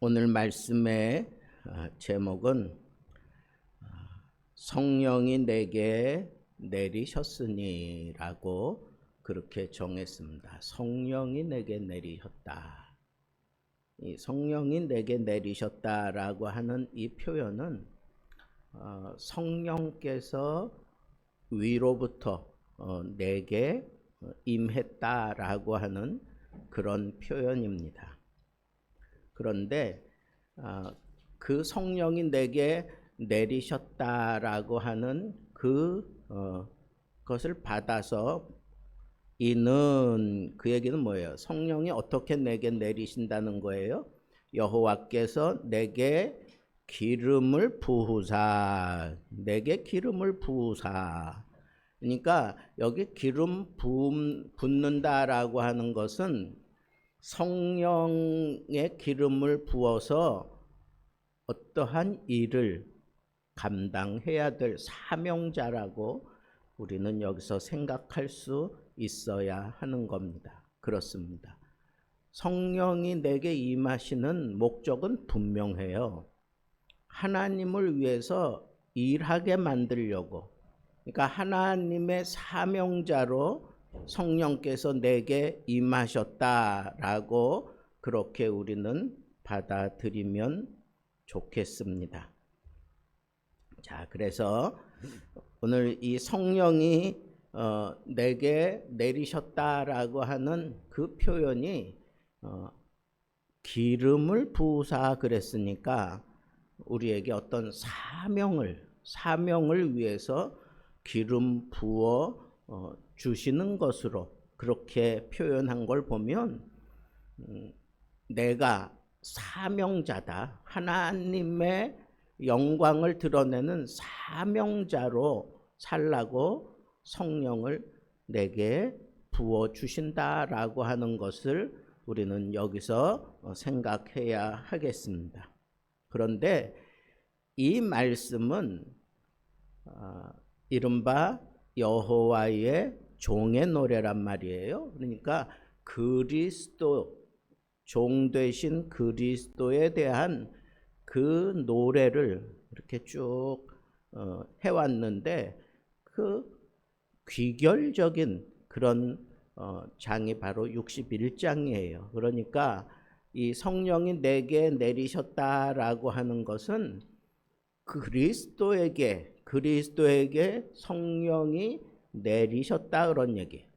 오늘 말씀의 제목은 성령이 내게 내리셨으니 라고 그렇게 정했습니다. 성령이 내게 내리셨다. 이 성령이 내게 내리셨다라고 하는 이 표현은 성령께서 위로부터 내게 임했다라고 하는 그런 표현입니다. 그런데 그 성령이 내게 내리셨다라고 하는 그것을 받아서 이는 그 얘기는 뭐예요? 성령이 어떻게 내게 내리신다는 거예요? 여호와께서 내게 기름을 부으사, 내게 기름을 부으사. 그러니까 여기 기름 붓는다라고 하는 것은 성령의 기름을 부어서 어떠한 일을 감당해야 될 사명자라고 우리는 여기서 생각할 수 있어야 하는 겁니다. 그렇습니다. 성령이 내게 임하시는 목적은 분명해요. 하나님을 위해서 일하게 만들려고, 그러니까 하나님의 사명자로 성령께서 내게 임하셨다라고 그렇게 우리는 받아들이면 좋겠습니다. 자, 그래서 오늘 이 성령이 내게 내리셨다라고 하는 그 표현이 기름을 부으사 그랬으니까 우리에게 어떤 사명을 위해서 기름 부어 주시는 것으로 그렇게 표현한 걸 보면 내가 사명자다. 하나님의 영광을 드러내는 사명자로 살라고 성령을 내게 부어 주신다라고 하는 것을 우리는 여기서 생각해야 하겠습니다. 그런데 이 말씀은 이른바 여호와의 종의 노래란 말이에요. 그러니까 그리스도, 종 되신 그리스도에 대한 그 노래를 이렇게 쭉 해왔는데 그 귀결적인 그런 장이 바로 61장이에요. 그러니까 이 성령이 내게 내리셨다라고 하는 것은 그리스도에게 성령이 내리셨다 그런 얘기예요.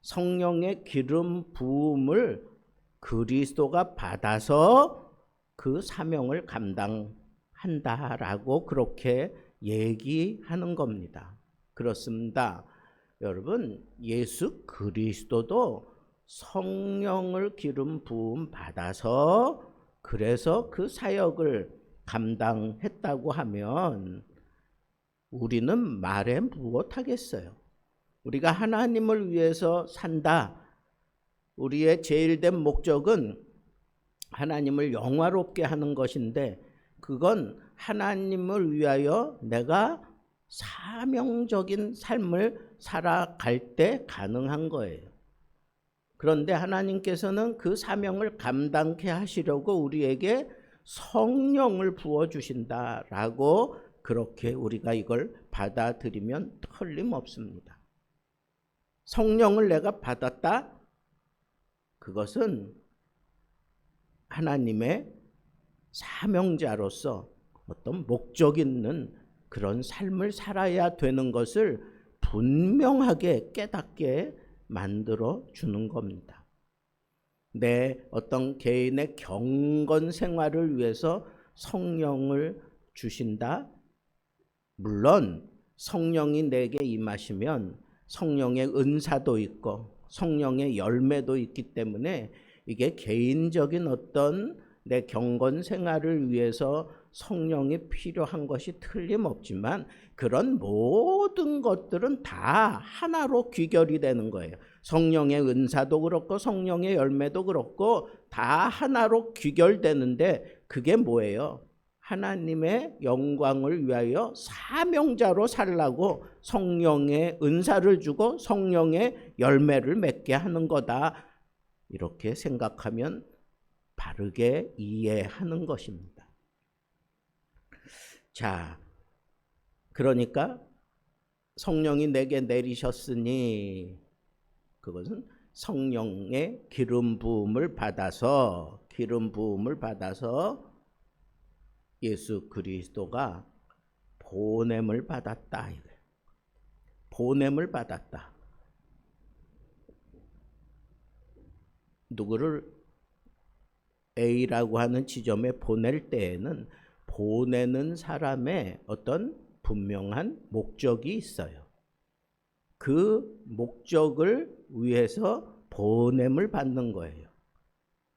성령의 기름 부음을 그리스도가 받아서 그 사명을 감당한다라고 그렇게 얘기하는 겁니다. 그렇습니다. 여러분, 예수 그리스도도 성령을 기름 부음 받아서 그래서 그 사역을 감당했다고 하면 우리는 말에 무엇하겠어요? 우리가 하나님을 위해서 산다. 우리의 제일된 목적은 하나님을 영화롭게 하는 것인데 그건 하나님을 위하여 내가 사명적인 삶을 살아갈 때 가능한 거예요. 그런데 하나님께서는 그 사명을 감당케 하시려고 우리에게 성령을 부어주신다라고 그렇게 우리가 이걸 받아들이면 틀림없습니다. 성령을 내가 받았다? 그것은 하나님의 사명자로서 어떤 목적 있는 그런 삶을 살아야 되는 것을 분명하게 깨닫게 만들어 주는 겁니다. 내 어떤 개인의 경건 생활을 위해서 성령을 주신다? 물론 성령이 내게 임하시면 성령의 은사도 있고 성령의 열매도 있기 때문에 이게 개인적인 어떤 내 경건 생활을 위해서 성령이 필요한 것이 틀림없지만 그런 모든 것들은 다 하나로 귀결이 되는 거예요. 성령의 은사도 그렇고 성령의 열매도 그렇고 다 하나로 귀결되는데 그게 뭐예요? 하나님의 영광을 위하여 사명자로 살라고 성령의 은사를 주고 성령의 열매를 맺게 하는 거다. 이렇게 생각하면 바르게 이해하는 것입니다. 자, 그러니까 성령이 내게 내리셨으니 그것은 성령의 기름 부음을 받아서 예수 그리스도가 보냄을 받았다. 보냄을 받았다. 누구를 A라고 하는 지점에 보낼 때에는 보내는 사람의 어떤 분명한 목적이 있어요. 그 목적을 위해서 보냄을 받는 거예요.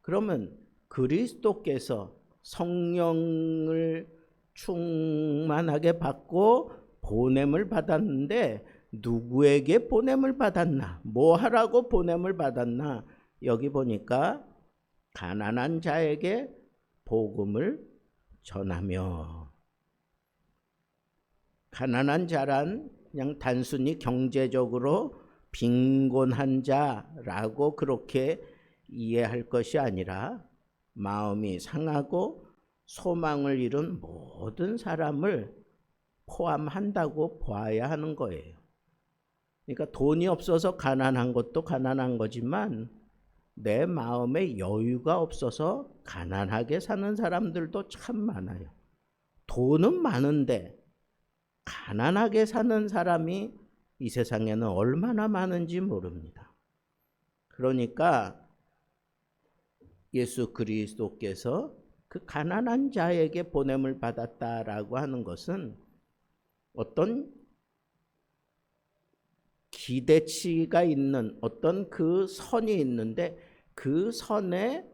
그러면 그리스도께서 성령을 충만하게 받고 보냄을 받았는데 누구에게 보냄을 받았나? 뭐 하라고 보냄을 받았나? 여기 보니까 가난한 자에게 복음을 전하며, 가난한 자란 그냥 단순히 경제적으로 빈곤한 자라고 그렇게 이해할 것이 아니라 마음이 상하고 소망을 잃은 모든 사람을 포함한다고 봐야 하는 거예요. 그러니까 돈이 없어서 가난한 것도 가난한 거지만 내 마음에 여유가 없어서 가난하게 사는 사람들도 참 많아요. 돈은 많은데 가난하게 사는 사람이 이 세상에는 얼마나 많은지 모릅니다. 그러니까 예수 그리스도께서 그 가난한 자에게 보냄을 받았다라고 하는 것은 어떤 기대치가 있는 어떤 그 선이 있는데 그 선에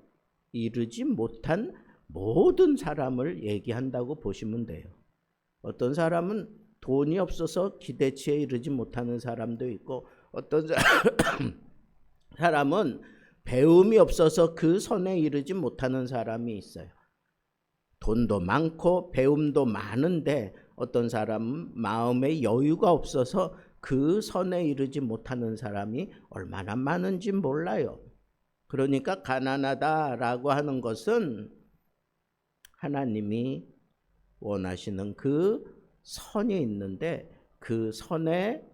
이르지 못한 모든 사람을 얘기한다고 보시면 돼요. 어떤 사람은 돈이 없어서 기대치에 이르지 못하는 사람도 있고, 어떤 사람은 배움이 없어서 그 선에 이르지 못하는 사람이 있어요. 돈도 많고 배움도 많은데 어떤 사람은 마음에 여유가 없어서 그 선에 이르지 못하는 사람이 얼마나 많은지 몰라요. 그러니까 가난하다라고 하는 것은 하나님이 원하시는 그 선이 있는데 그 선에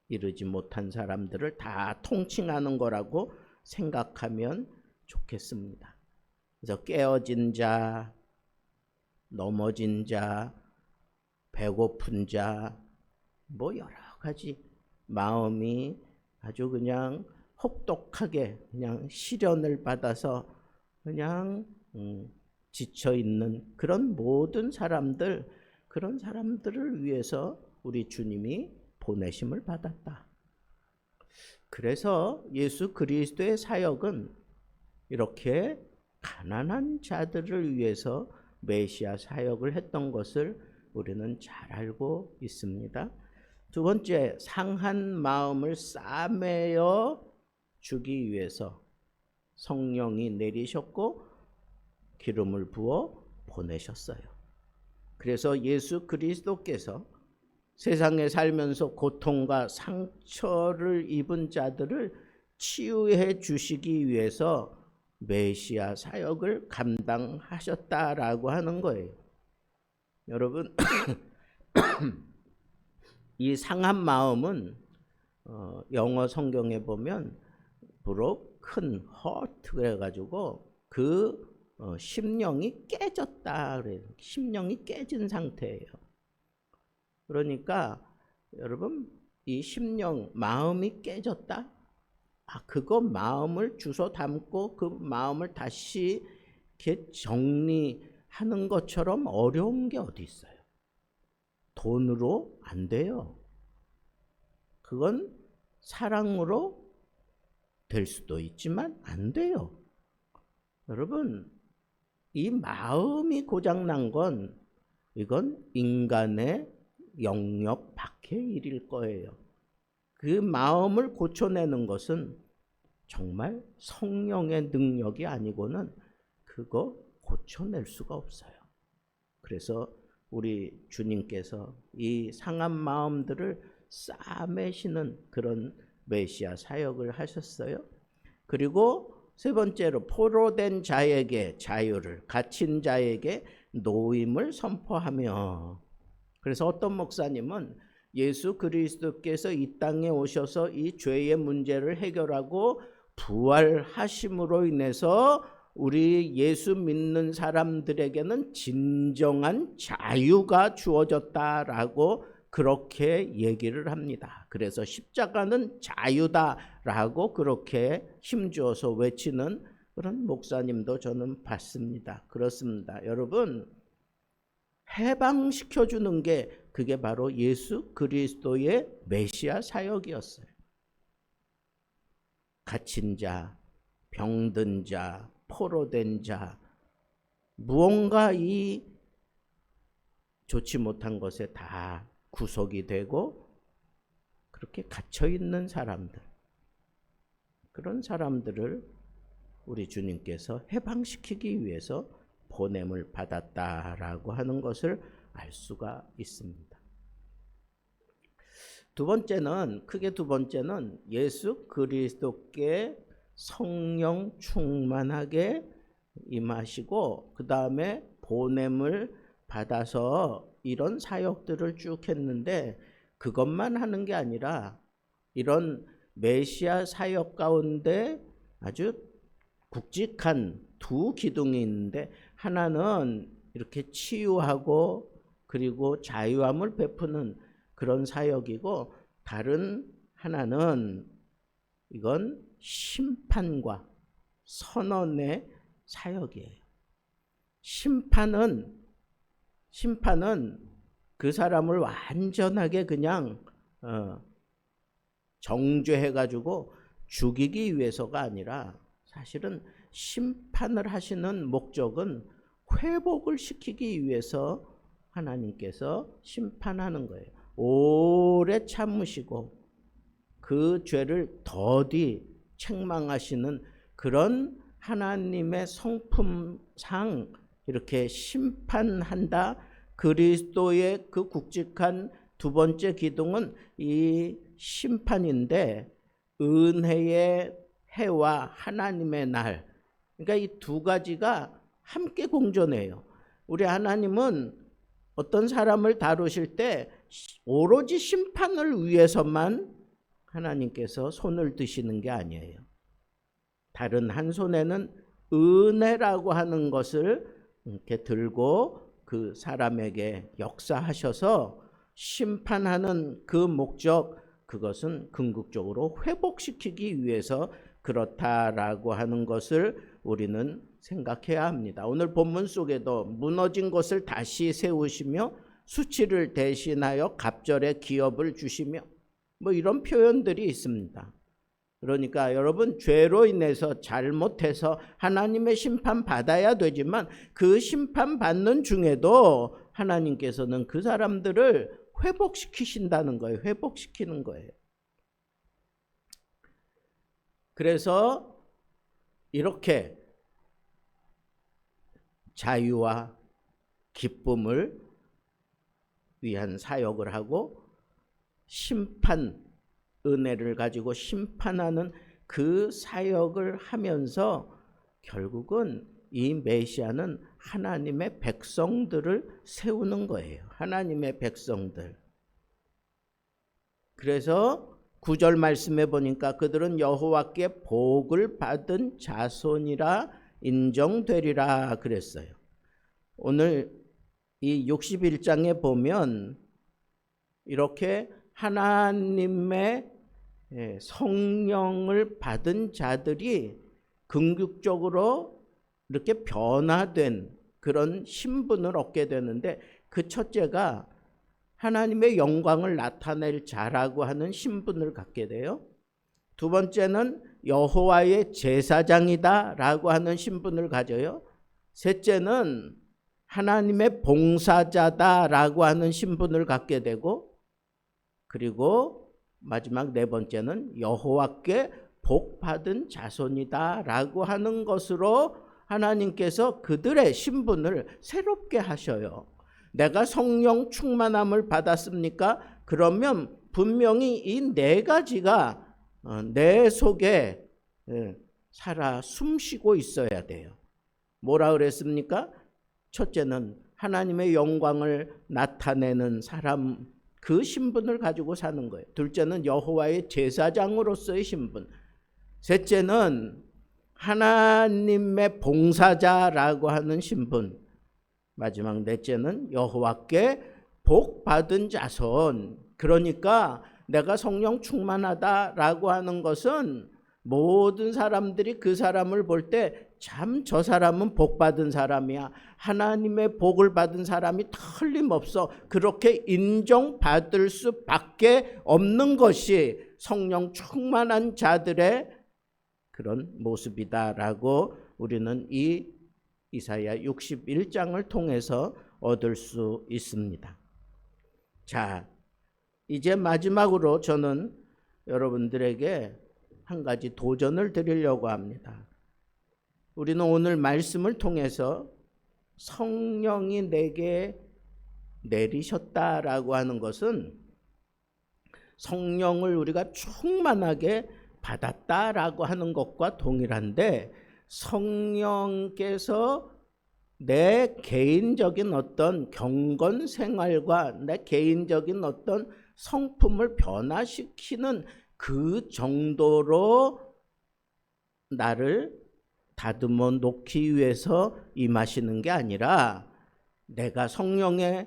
이르지 못한 사람들을 다 통칭하는 거라고 생각하면 좋겠습니다. 그래서 깨어진 자, 넘어진 자, 배고픈 자, 뭐 여러 가지 마음이 아주 그냥 혹독하게 그냥 시련을 받아서 그냥 지쳐 있는 그런 모든 사람들, 그런 사람들을 위해서 우리 주님이 보내심을 받았다. 그래서 예수 그리스도의 사역은 이렇게 가난한 자들을 위해서 메시아 사역을 했던 것을 우리는 잘 알고 있습니다. 두 번째, 상한 마음을 싸매어 주기 위해서 성령이 내리셨고 기름을 부어 보내셨어요. 그래서 예수 그리스도께서 세상에 살면서 고통과 상처를 입은 자들을 치유해 주시기 위해서 메시아 사역을 감당하셨다라고 하는 거예요. 여러분, 이 상한 마음은 영어 성경에 보면 broken heart 그래가지고 그 심령이 깨졌다 그래요. 심령이 깨진 상태예요. 그러니까 여러분, 이 심령, 마음이 깨졌다? 그거 마음을 주워 담고 그 마음을 다시 이렇게 정리하는 것처럼 어려운 게 어디 있어요? 돈으로 안 돼요. 그건 사랑으로 될 수도 있지만 안 돼요. 여러분, 이 마음이 고장난 건 이건 인간의 영역 밖의 일일 거예요. 그 마음을 고쳐내는 것은 정말 성령의 능력이 아니고는 그거 고쳐낼 수가 없어요. 그래서 우리 주님께서 이 상한 마음들을 싸매시는 그런 메시아 사역을 하셨어요. 그리고 세 번째로 포로된 자에게 자유를, 갇힌 자에게 노임을 선포하며. 그래서 어떤 목사님은 예수 그리스도께서 이 땅에 오셔서 이 죄의 문제를 해결하고 부활하심으로 인해서 우리 예수 믿는 사람들에게는 진정한 자유가 주어졌다라고 그렇게 얘기를 합니다. 그래서 십자가는 자유다라고 그렇게 힘주어서 외치는 그런 목사님도 저는 봤습니다. 그렇습니다. 여러분, 해방시켜주는 게 그게 바로 예수 그리스도의 메시아 사역이었어요. 갇힌 자, 병든 자, 포로된 자, 무언가 이 좋지 못한 것에 다 구속이 되고 그렇게 갇혀있는 사람들, 그런 사람들을 우리 주님께서 해방시키기 위해서 보냄을 받았다라고 하는 것을 알 수가 있습니다. 크게 두 번째는 예수 그리스도께 성령 충만하게 임하시고 그 다음에 보냄을 받아서 이런 사역들을 쭉 했는데, 그것만 하는 게 아니라 이런 메시아 사역 가운데 아주 굵직한 두 기둥이 있는데, 하나는 이렇게 치유하고 그리고 자유함을 베푸는 그런 사역이고, 다른 하나는 이건 심판과 선언의 사역이에요. 심판은 그 사람을 완전하게 그냥 정죄해가지고 죽이기 위해서가 아니라, 사실은 심판을 하시는 목적은 회복을 시키기 위해서 하나님께서 심판하는 거예요. 오래 참으시고 그 죄를 더디 책망하시는 그런 하나님의 성품상 이렇게 심판한다. 그리스도의 그 굵직한 두 번째 기둥은 이 심판인데, 은혜의 해와 하나님의 날, 그러니까 이 두 가지가 함께 공존해요. 우리 하나님은 어떤 사람을 다루실 때 오로지 심판을 위해서만 하나님께서 손을 드시는 게 아니에요. 다른 한 손에는 은혜라고 하는 것을 이렇게 들고 그 사람에게 역사하셔서 심판하는 그 목적, 그것은 궁극적으로 회복시키기 위해서 그렇다라고 하는 것을 우리는 생각해야 합니다. 오늘 본문 속에도 무너진 것을 다시 세우시며 수치를 대신하여 갑절의 기업을 주시며 뭐 이런 표현들이 있습니다. 그러니까 여러분, 죄로 인해서 잘못해서 하나님의 심판 받아야 되지만 그 심판 받는 중에도 하나님께서는 그 사람들을 회복시키신다는 거예요. 회복시키는 거예요. 그래서 이렇게 자유와 기쁨을 위한 사역을 하고 심판, 은혜를 가지고 심판하는 그 사역을 하면서 결국은 이 메시아는 하나님의 백성들을 세우는 거예요. 하나님의 백성들. 그래서 9절 말씀해 보니까 그들은 여호와께 복을 받은 자손이라 인정되리라 그랬어요. 오늘 이 61장에 보면 이렇게 하나님의 성령을 받은 자들이 궁극적으로 이렇게 변화된 그런 신분을 얻게 되는데, 그 첫째가 하나님의 영광을 나타낼 자라고 하는 신분을 갖게 돼요. 두 번째는 여호와의 제사장이다라고 하는 신분을 가져요. 셋째는 하나님의 봉사자다라고 하는 신분을 갖게 되고, 그리고 마지막 네 번째는 여호와께 복 받은 자손이다라고 하는 것으로 하나님께서 그들의 신분을 새롭게 하셔요. 내가 성령 충만함을 받았습니까? 그러면 분명히 이 네 가지가 내 속에 살아 숨쉬고 있어야 돼요. 뭐라 그랬습니까? 첫째는 하나님의 영광을 나타내는 사람, 그 신분을 가지고 사는 거예요. 둘째는 여호와의 제사장으로서의 신분. 셋째는 하나님의 봉사자라고 하는 신분. 마지막 넷째는 여호와께 복 받은 자손. 그러니까 내가 성령 충만하다라고 하는 것은 모든 사람들이 그 사람을 볼 때 참 저 사람은 복 받은 사람이야, 하나님의 복을 받은 사람이 틀림없어, 그렇게 인정받을 수밖에 없는 것이 성령 충만한 자들의 그런 모습이다라고 우리는 이 이사야 61장을 통해서 얻을 수 있습니다. 자, 이제 마지막으로 저는 여러분들에게 한 가지 도전을 드리려고 합니다. 우리는 오늘 말씀을 통해서 성령이 내게 내리셨다라고 하는 것은 성령을 우리가 충만하게 받았다라고 하는 것과 동일한데, 성령께서 내 개인적인 어떤 경건 생활과 내 개인적인 어떤 성품을 변화시키는 그 정도로 나를 다듬어 놓기 위해서 임하시는 게 아니라, 내가 성령의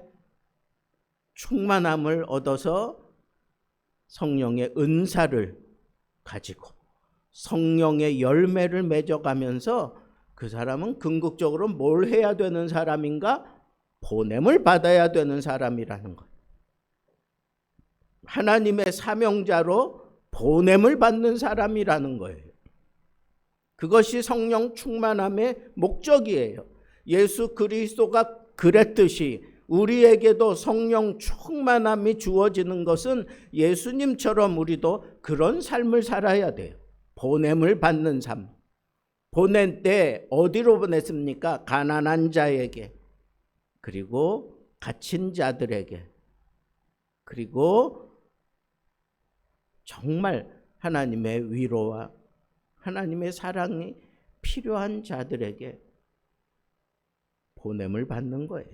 충만함을 얻어서 성령의 은사를 가지고 성령의 열매를 맺어가면서 그 사람은 궁극적으로 뭘 해야 되는 사람인가? 보냄을 받아야 되는 사람이라는 것. 하나님의 사명자로 보냄을 받는 사람이라는 거예요. 그것이 성령 충만함의 목적이에요. 예수 그리스도가 그랬듯이 우리에게도 성령 충만함이 주어지는 것은 예수님처럼 우리도 그런 삶을 살아야 돼요. 보냄을 받는 삶. 보낼 때 어디로 보냈습니까? 가난한 자에게, 그리고 갇힌 자들에게, 그리고 정말 하나님의 위로와 하나님의 사랑이 필요한 자들에게 보냄을 받는 거예요.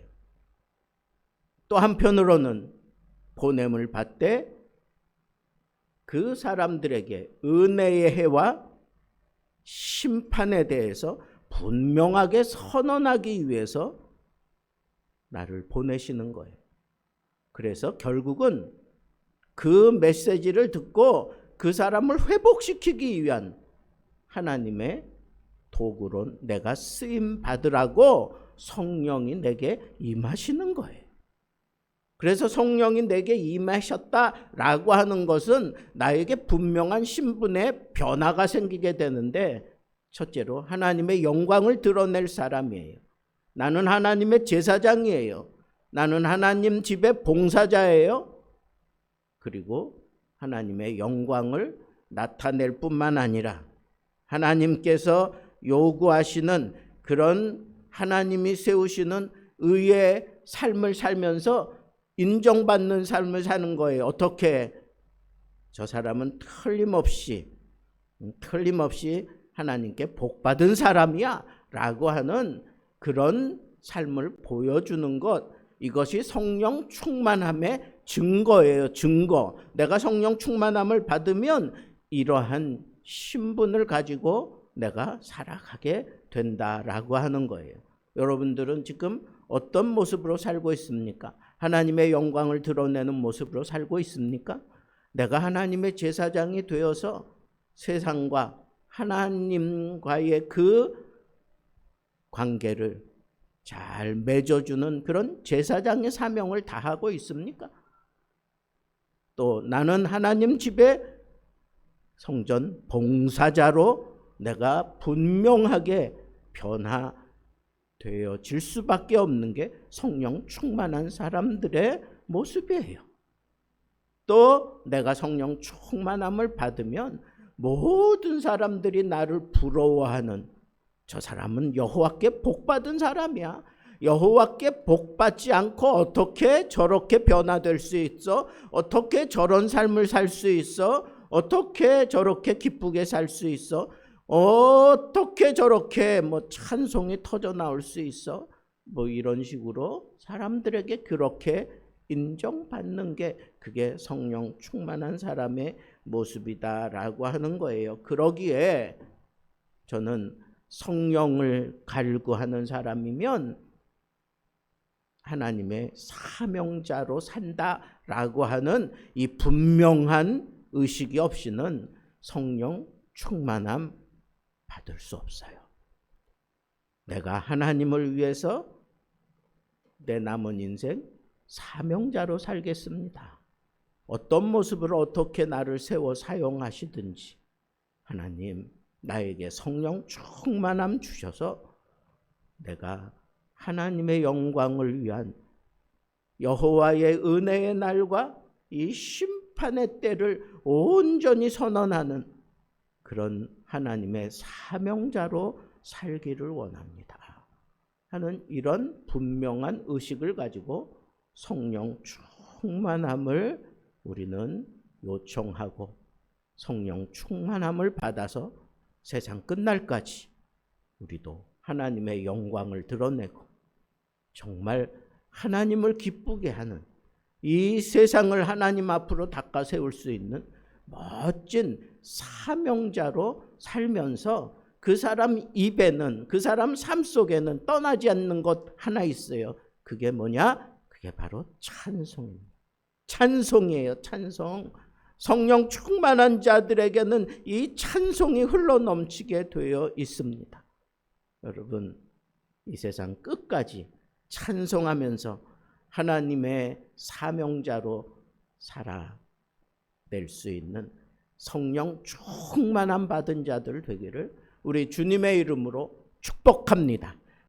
또 한편으로는 보냄을 받되 그 사람들에게 은혜의 해와 심판에 대해서 분명하게 선언하기 위해서 나를 보내시는 거예요. 그래서 결국은 그 메시지를 듣고 그 사람을 회복시키기 위한 하나님의 도구로 내가 쓰임 받으라고 성령이 내게 임하시는 거예요. 그래서 성령이 내게 임하셨다라고 하는 것은 나에게 분명한 신분의 변화가 생기게 되는데, 첫째로 하나님의 영광을 드러낼 사람이에요. 나는 하나님의 제사장이에요. 나는 하나님 집의 봉사자예요. 그리고 하나님의 영광을 나타낼 뿐만 아니라 하나님께서 요구하시는 그런 하나님이 세우시는 의의 삶을 살면서 인정받는 삶을 사는 거예요. 어떻게? 저 사람은 틀림없이 하나님께 복받은 사람이야 라고 하는 그런 삶을 보여주는 것, 이것이 성령 충만함의 증거예요. 증거. 내가 성령 충만함을 받으면 이러한 신분을 가지고 내가 살아가게 된다라고 하는 거예요. 여러분들은 지금 어떤 모습으로 살고 있습니까? 하나님의 영광을 드러내는 모습으로 살고 있습니까? 내가 하나님의 제사장이 되어서 세상과 하나님과의 그 관계를 잘 맺어주는 그런 제사장의 사명을 다하고 있습니까? 또 나는 하나님 집의 성전 봉사자로 내가 분명하게 변화되어질 수밖에 없는 게 성령 충만한 사람들의 모습이에요. 또 내가 성령 충만함을 받으면 모든 사람들이 나를 부러워하는, 저 사람은 여호와께 복받은 사람이야. 여호와께 복받지 않고 어떻게 저렇게 변화될 수 있어? 어떻게 저런 삶을 살 수 있어? 어떻게 저렇게 기쁘게 살 수 있어? 어떻게 저렇게 뭐 찬송이 터져 나올 수 있어? 뭐 이런 식으로 사람들에게 그렇게 인정받는 게 그게 성령 충만한 사람의 모습이다라고 하는 거예요. 그러기에 저는 성령을 갈구하는 사람이면 하나님의 사명자로 산다라고 하는 이 분명한 의식이 없이는 성령 충만함 받을 수 없어요. 내가 하나님을 위해서 내 남은 인생 사명자로 살겠습니다. 어떤 모습으로 어떻게 나를 세워 사용하시든지 하나님 나에게 성령 충만함 주셔서 내가 하나님의 영광을 위한 여호와의 은혜의 날과 이 심판의 때를 온전히 선언하는 그런 하나님의 사명자로 살기를 원합니다 하는 이런 분명한 의식을 가지고 성령 충만함을 우리는 요청하고 성령 충만함을 받아서 세상 끝날까지 우리도 하나님의 영광을 드러내고 정말 하나님을 기쁘게 하는 이 세상을 하나님 앞으로 닦아 세울 수 있는 멋진 사명자로 살면서 그 사람 입에는 그 사람 삶 속에는 떠나지 않는 것 하나 있어요. 그게 뭐냐? 그게 바로 찬송입니다. 찬송이에요. 찬송. 성령 충만한 자들에게는 이 찬송이 흘러넘치게 되어 있습니다. 여러분 이 세상 끝까지 찬송하면서 하나님의 사명자로 살아낼 수 있는 성령 충만함 받은 자들 되기를 우리 주님의 이름으로 축복합니다.